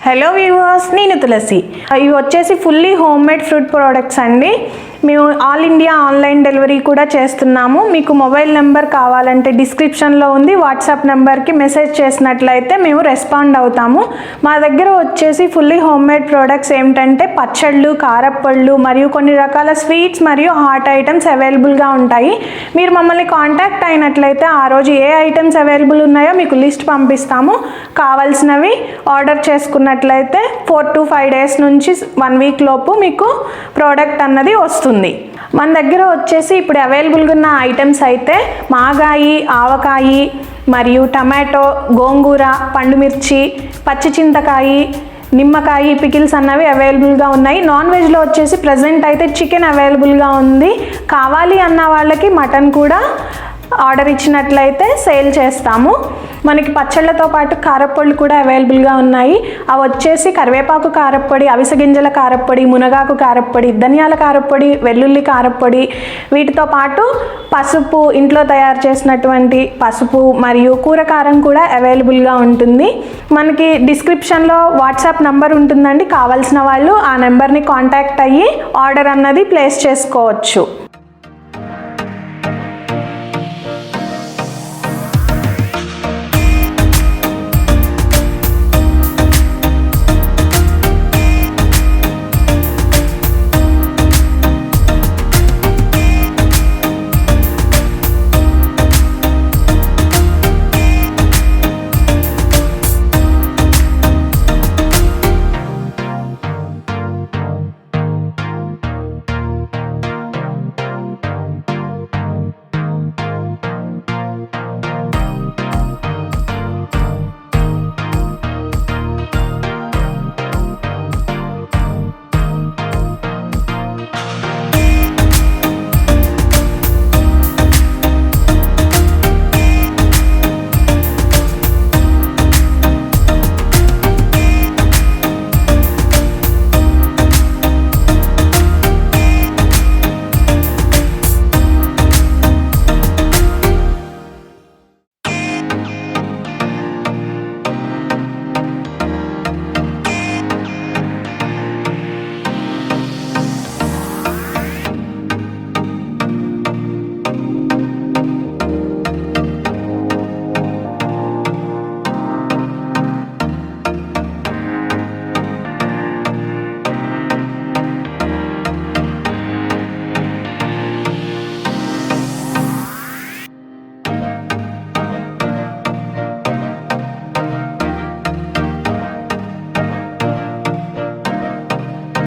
Hello viewers, నేను తులసి. ఇవి వచ్చేసి fully home made fruit products అండి. మేము ఆల్ ఇండియా ఆన్లైన్ డెలివరీ కూడా చేస్తున్నాము. మీకు మొబైల్ నెంబర్ కావాలంటే డిస్క్రిప్షన్లో ఉంది. వాట్సాప్ నెంబర్కి మెసేజ్ చేసినట్లయితే మేము రెస్పాండ్ అవుతాము. మా దగ్గర వచ్చేసి ఫుల్లీ హోమ్ మేడ్ ప్రోడక్ట్స్ ఏమిటంటే పచ్చళ్ళు, కారప్పళ్ళు మరియు కొన్ని రకాల స్వీట్స్ మరియు హాట్ ఐటమ్స్ అవైలబుల్గా ఉంటాయి. మీరు మమ్మల్ని కాంటాక్ట్ అయినట్లయితే ఆ రోజు ఏ ఐటమ్స్ అవైలబుల్ ఉన్నాయో మీకు లిస్ట్ పంపిస్తాము. కావాల్సినవి ఆర్డర్ చేసుకున్నట్లయితే 4 to 5 days నుంచి 1 week లోపు మీకు ప్రోడక్ట్ అన్నది వస్తుంది. మన దగ్గర వచ్చేసి ఇప్పుడు అవైలబుల్గా ఉన్న ఐటమ్స్ అయితే మాగాయి, ఆవకాయి మరియు టమాటో, గోంగూర, పండుమిర్చి, పచ్చి చింతకాయి, నిమ్మకాయ, పికిల్స్ అన్నవి అవైలబుల్గా ఉన్నాయి. నాన్ వెజ్లో వచ్చేసి ప్రజెంట్ అయితే చికెన్ అవైలబుల్గా ఉంది. కావాలి అన్న వాళ్ళకి మటన్ కూడా ఆర్డర్ ఇచ్చినట్లయితే సేల్ చేస్తాము. మనకి పచ్చళ్ళతో పాటు కారప్పొళ్ళు కూడా అవైలబుల్గా ఉన్నాయి. అవి వచ్చేసి కరివేపాకు కారప్పొడి, అవిసె గింజల కారప్పొడి, మునగాకు కారప్పొడి, ధనియాల కారప్పొడి, వెల్లుల్లి కారప్పొడి, వీటితో పాటు పసుపు, ఇంట్లో తయారు చేసినటువంటి పసుపు మరియు కూరకారం కూడా అవైలబుల్గా ఉంటుంది. మనకి డిస్క్రిప్షన్లో వాట్సాప్ నెంబర్ ఉంటుందండి. కావాల్సిన వాళ్ళు ఆ నెంబర్ని కాంటాక్ట్ అయ్యి ఆర్డర్ అన్నది ప్లేస్ చేసుకోవచ్చు.